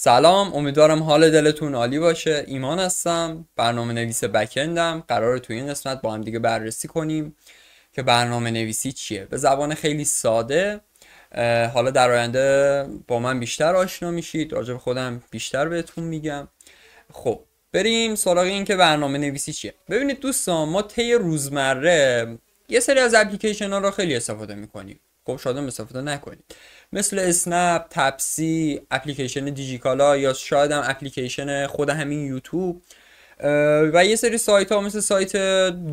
سلام، امیدوارم حال دلتون عالی باشه. ایمان هستم، برنامه نویس بکندم. قراره توی این قسمت با هم دیگه بررسی کنیم که برنامه نویسی چیه به زبان خیلی ساده. حالا در آینده با من بیشتر آشنا میشید، راجع به خودم بیشتر بهتون میگم. خب بریم سراغ این که برنامه نویسی چیه. ببینید دوستان، ما طی روزمره یه سری از اپلیکیشن ها رو خیلی استفاده میکنیم. خب شاید هم استفاده نکنید، مثل اسنپ، تپسی، اپلیکیشن دیجیکالا، یا شاید هم اپلیکیشن خود همین یوتیوب و یه سری سایت ها مثل سایت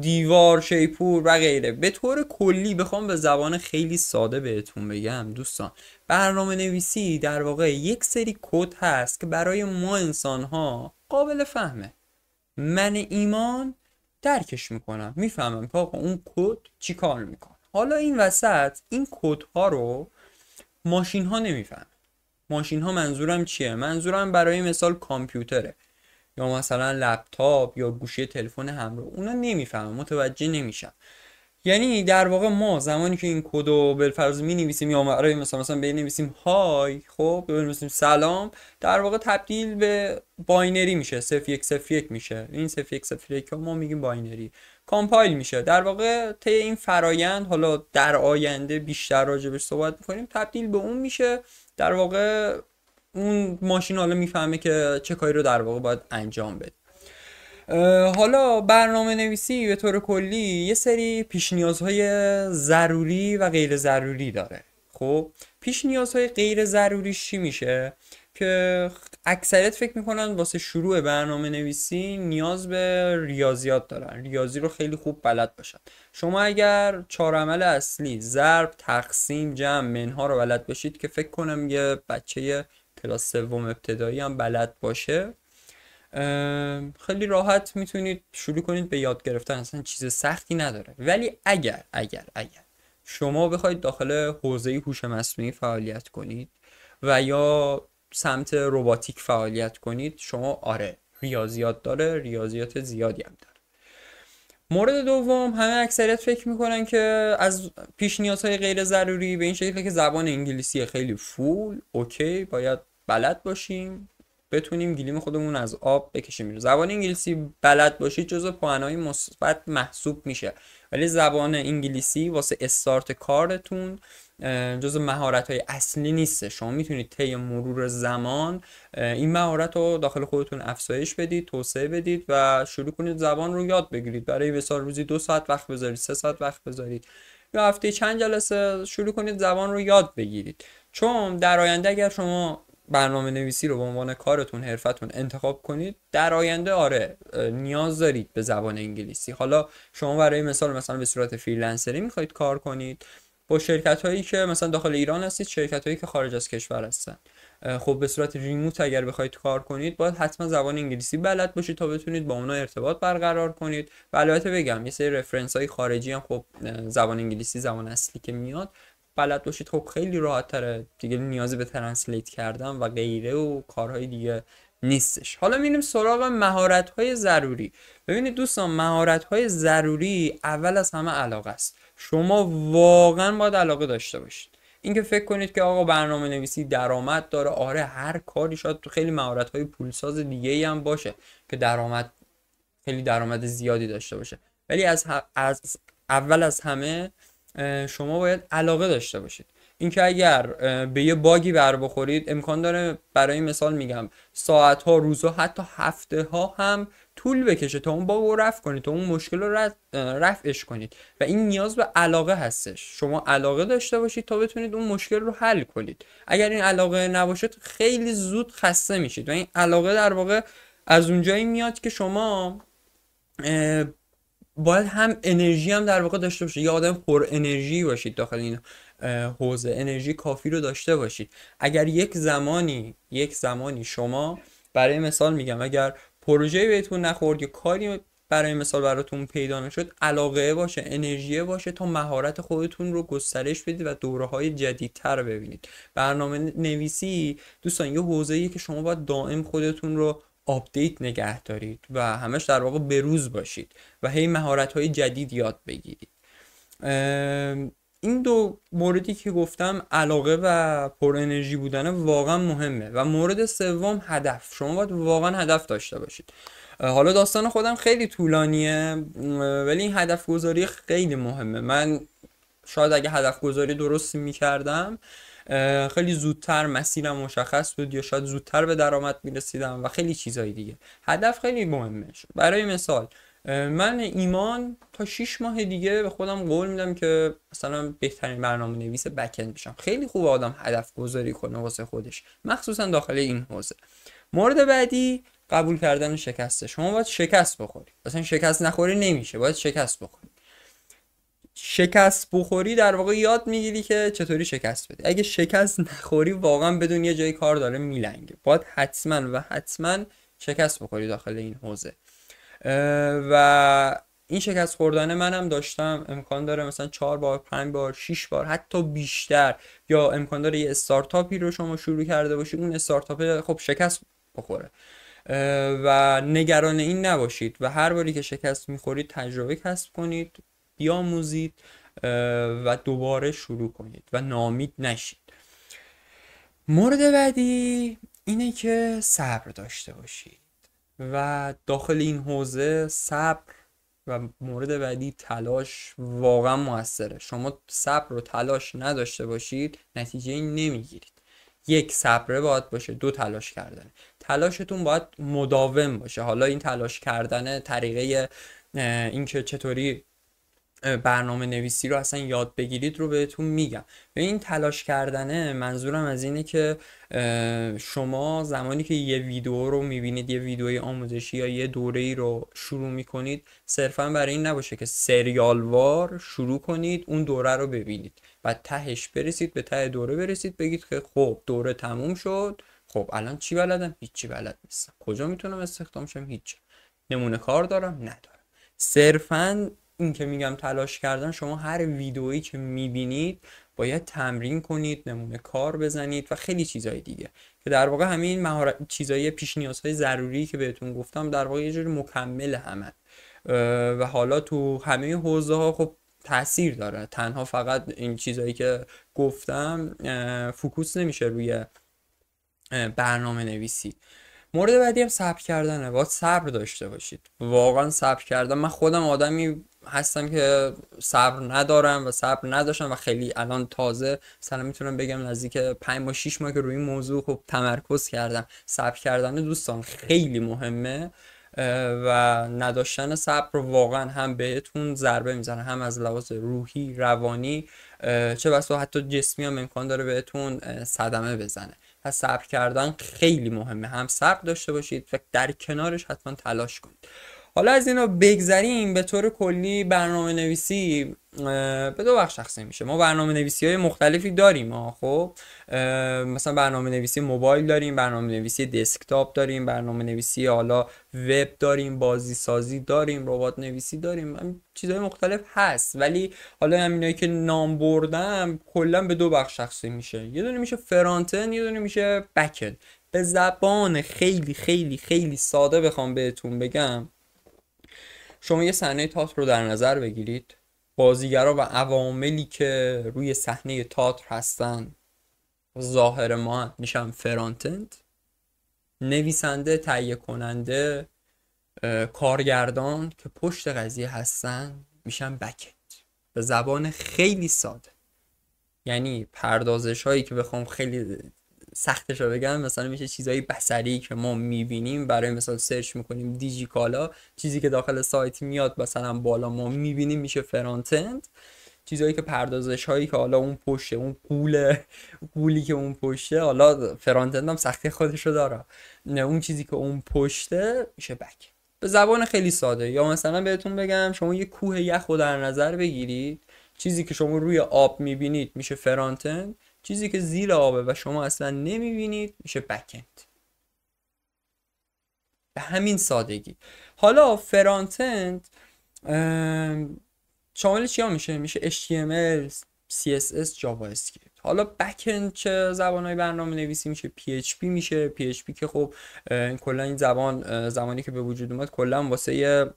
دیوار، شیپور و غیره. به طور کلی بخوام به زبان خیلی ساده بهتون بگم دوستان، برنامه نویسی در واقع یک سری کد هست که برای ما انسان ها قابل فهمه. من ایمان درکش میکنم، میفهمم که آقا اون کد چی کار میکنه. حالا این وسط این کد ها رو ماشین ها نمیفهمن. ماشین ها منظورم چیه؟ منظورم برای مثال کامپیوتره، یا مثلا لپتاپ، یا گوشی تلفن همراه. اونا نمیفهمن، متوجه نمیشن. یعنی در واقع ما زمانی که این کد رو بالفرض می نویسیم، یا برای مثلا بنویسیم های، خب بنویسیم سلام، در واقع تبدیل به باینری میشه، 0101 میشه. این 0101 رو ما میگیم باینری. کامپایل میشه در واقع طی این فرایند. حالا در آینده بیشتر راجبش صحبت میکنیم. تبدیل به اون میشه در واقع. اون ماشین حالا میفهمه که چه کاری رو در واقع باید انجام بده. حالا برنامه نویسی به طور کلی یه سری پیش نیازهای ضروری و غیر ضروری داره. خب پیش نیازهای غیر ضروریش چی میشه؟ که اکثریت فکر میکنن واسه شروع برنامه نویسی نیاز به ریاضیات دارن، ریاضی رو خیلی خوب بلد باشن. شما اگر چهار عمل اصلی ضرب، تقسیم، جمع، منها رو بلد باشید، که فکر کنم یه بچه کلاس سوم ابتدایی هم بلد باشه، خیلی راحت میتونید شروع کنید به یاد گرفتن. اصلا چیز سختی نداره. ولی اگر شما بخواید داخل حوزه هوش مصنوعی فعالیت کنید و یا سمت رباتیک فعالیت کنید، شما آره ریاضیات داره، ریاضیات زیادی هم داره. مورد دوم، همه اکثریت فکر میکنن که از پیش نیازهای غیر ضروری به این شکله که زبان انگلیسی خیلی فول اوکی باید بلد باشیم، بتونیم گلیم خودمون از آب بکشیم. زبان انگلیسی بلد باشید جزو پوانهای مثبت محسوب میشه. ولی زبان انگلیسی واسه استارت کارتون جزو مهارت‌های اصلی نیست. شما میتونید طی مرور زمان این مهارت رو داخل خودتون افزایش بدید، توسعه بدید و شروع کنید زبان رو یاد بگیرید. برای مثال روزی 2 ساعت وقت بذارید، 3 ساعت وقت بذارید، یا هفته چند جلسه شروع کنید زبان رو یاد بگیرید. چون در آینده اگر شما برنامه نویسی رو به عنوان کارتون، حرفتون انتخاب کنید، در آینده آره نیاز دارید به زبان انگلیسی. حالا شما برای مثلا به صورت فریلنسری میخواید کار کنید با شرکت هایی که مثلا داخل ایران هستید، شرکت هایی که خارج از کشور هستن. خب به صورت ریموت اگر بخواید کار کنید باید حتما زبان انگلیسی بلد باشید تا بتونید با اونا ارتباط برقرار کنید. و البته بگم یه سری رفرنس های خارجی هم، خب زبان انگلیسی زبان اصلی که میاد بلد باشید، خب خیلی راحت تره دیگه، نیازی به ترنسلیت کردن و غیره و کارهای دیگه نیستش. حالا میریم سراغ مهارت های ضروری. ببینید دوستان، مهارت های ضروری اول از همه علاقه است. شما واقعا باید علاقه داشته باشید. اینکه فکر کنید که آقا برنامه نویسی درآمد داره، آره هر کاری شاید تو خیلی مهارت های پولساز دیگه ای هم باشه که درآمد، خیلی درآمد زیادی داشته باشه، ولی از اول از همه شما باید علاقه داشته باشید. اینکه اگر به یه باگی بر بخورید، امکان داره برای مثال میگم ساعت ها، روزها، حتی هفته ها هم طول بکشه تا اون باگ رو رفع کنید، تا اون مشکل رو رفعش کنید. و این نیاز به علاقه هستش. شما علاقه داشته باشید تا بتونید اون مشکل رو حل کنید. اگر این علاقه نباشید خیلی زود خسته میشید. و این علاقه در واقع از اونجایی میاد که شما باید هم انرژی هم در واقع داشته باشید. یه آدم پر انرژی باشید داخل این حوزه، انرژی کافی رو داشته باشید. اگر یک زمانی شما برای مثال میگم اگر پروژه بهتون نخورد یا کاری برای مثال براتون پیدا نشد، علاقه باشه، انرژی باشه تا مهارت خودتون رو گسترش بدید و دوره‌های جدیدتر ببینید. برنامه نویسی دوستان یه حوزه‌ایه که شما باید دائم خودتون رو آپدیت نگه دارید و همش در واقع بروز باشید و هی مهارت های جدید یاد بگیرید. این دو موردی که گفتم، علاقه و پر انرژی بودن، واقعا مهمه. و مورد سوم هدف. شما باید واقعا هدف داشته باشید. حالا داستان خودم خیلی طولانیه، ولی این هدف گذاری خیلی مهمه. من شاید اگه هدف گذاری درستی میکردم خیلی زودتر مسیرم مشخص بود، یا شاید زودتر به درآمد میرسیدم و خیلی چیزهای دیگه. هدف خیلی مهمه. برای مثال من ایمان تا 6 ماه دیگه به خودم قول میدم که مثلا بهترین برنامه نویس بک‌اند بشم. خیلی خوب آدم هدف گذاری کنه واسه خودش، مخصوصا داخل این حوزه. مورد بعدی قبول کردن شکسته. شما باید شکست بخوری. اصلا شکست نخوری نمیشه، باید شکست بخوری. شکست بخوری در واقع یاد میگیری که چطوری شکست بدی. اگه شکست نخوری واقعا بدون یه جای کار داره میلنگه. باید حتما و حتما شکست بخوری داخل این حوزه. و این شکست خوردن منم داشتم. امکان داره مثلا 4 بار، 5 بار، 6 بار، حتی بیشتر. یا امکان داره یه استارتاپی رو شما شروع کرده باشی، اون استارتاپ خب شکست بخوره و نگران این نباشید و هر باری که شکست میخورید تجربه کسب کنید، بیاموزید و دوباره شروع کنید و ناامید نشید. مورد بعدی اینه که صبر داشته باشید و داخل این حوزه صبر و مورد بعدی تلاش واقعا موثره. شما صبر و تلاش نداشته باشید نتیجه نمیگیرید. یک، صبره باید باشه. دو، تلاش کردن. تلاشتون باید مداوم باشه. حالا این تلاش کردن طریقه اینکه چطوری برنامه نویسی رو اصلا یاد بگیرید رو بهتون میگم. به این تلاش کردنه منظورم از اینه که شما زمانی که یه ویدیو رو میبینید، یه ویدیوی آموزشی یا یه دوره‌ای رو شروع میکنید، صرفا برای این نباشه که سریالوار شروع کنید اون دوره رو ببینید و تهش برسید، به ته دوره برسید بگید که خب دوره تموم شد، خب الان چی بلدم؟ هیچی بلد نیستم. کجا میتونم استخدام شم؟ هیچ. نمونه کار دارم؟ ندارم. صرفا این که میگم تلاش کردن، شما هر ویدئویی که میبینید باید تمرین کنید، نمونه کار بزنید و خیلی چیزهای دیگه که در واقع همین مهارت، چیزهای پیش نیازهای ضروری که بهتون گفتم در واقع یه جوری مکمل همه و حالا تو همه حوزه ها خب تاثیر داره. تنها فقط این چیزهایی که گفتم فوکوس نمیشه روی برنامه نویسی. مورد بعدی هم صبر کردنه. باید صبر داشته باشید، واقعا صبر کردن. من خودم آدمی هستم که صبر ندارم و صبر نداشتم و خیلی الان تازه مثلا میتونم بگم نزدیک 5 ماه 6 ماه که روی این موضوع خب تمرکز کردم. صبر کردن دوستان خیلی مهمه و نداشتن صبر رو واقعا هم بهتون ضربه میزنه، هم از لحاظ روحی، روانی، چه بسا حتی جسمی هم امکان داره بهتون صدمه بزنه. پس صبر کردن خیلی مهمه. هم صبر داشته باشید و در کنارش حتما تلاش کنید. حالا از اینا بگذریم، به طور کلی برنامه نویسی به دو بخش تقسیم میشه. ما برنامه نویسی های مختلفی داریم. خب مثلا برنامه نویسی موبایل داریم، برنامه نویسی دسکتاپ داریم، برنامه نویسی حالا وب داریم، بازی سازی داریم، ربات نویسی داریم. چیزهای مختلف هست، ولی حالا همینایی که نام بردم کلا به دو بخش تقسیم میشه. یه دونه میشه فرانت اند، یه دونه میشه بک اند. به زبان خیلی خیلی خیلی ساده بخوام بهتون بگم، شما یه صحنه تئاتر رو در نظر بگیرید. بازیگرا و عواملی که روی صحنه تئاتر هستن ظاهر ما میشن فرانت اند. نویسنده، تهیه کننده، کارگردان که پشت قضیه هستن میشن بک اند. به زبان خیلی ساده. یعنی پردازش هایی که بخوام خیلی سختش رو بگم، مثلا میشه چیزایی بصری که ما میبینیم، برای مثال سرچ میکنیم دیجیکالا، چیزی که داخل سایت میاد مثلا بالا ما میبینیم میشه فرانت اند. چیزایی که پردازش هایی که حالا اون پشته، اون قولی که اون پشته، حالا فرانت اند هم سختی خودش رو داره، نه اون چیزی که اون پشته میشه بک. به زبان خیلی ساده. یا مثلا بهتون بگم شما یه کوه یخ رو در نظر بگیرید، چیزی که شما روی آب میبینید میشه فرانت اند، چیزی که زیر آبه و شما اصلا نمیبینید میشه بک اند. به همین سادگی. حالا فرانت اند شامل چیا میشه؟ میشه HTML، CSS، جاوا اسکریپت. حالا بک اند چه زبانهای برنامه نویسی میشه؟ PHP میشه. PHP که خب کلا این زبانی که به وجود اومد کلا واسه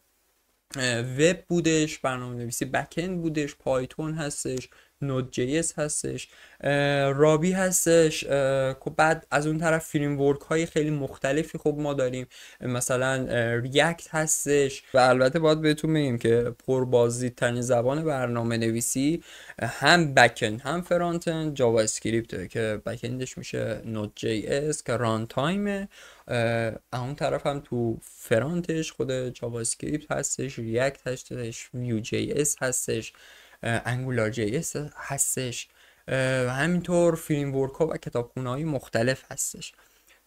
وب بودش، برنامه نویسی بکند بودش، پایتون هستش، نود جی اس هستش، رابی هستش. خب بعد از اون طرف فریم ورک های خیلی مختلفی خب ما داریم، مثلا ریاکت هستش. و البته باید بهتون بگیم که پربازدیدترین زبان برنامه نویسی هم بکند هم فرانت اند جاوا اسکریپت، که بکندش میشه نود جی اس که ران تایمه. اون طرف هم تو فرانتش خود جاوا اسکریپت هستش، ریاکت هستش، ویو جی اس هستش، انگولار جی اس هستش، همینطور فریم ورک ها و کتابخونه های مختلف هستش.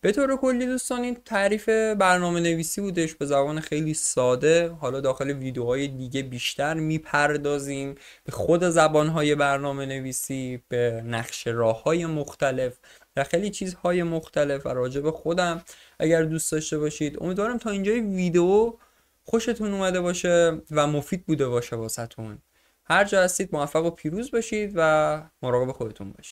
به طور کلی دوستان این تعریف برنامه نویسی بودش به زبان خیلی ساده. حالا داخل ویدیوهای دیگه بیشتر میپردازیم به خود زبانهای برنامه نویسی، به نقش راه های مختلف و خیلی چیزهای مختلف و راجع به خودم اگر دوست داشته باشید. امیدوارم تا اینجای ویدیو خوشتون اومده باشه و مفید بوده باشه واسهتون. هر جا هستید موفق و پیروز باشید و مراقب خودتون باشید.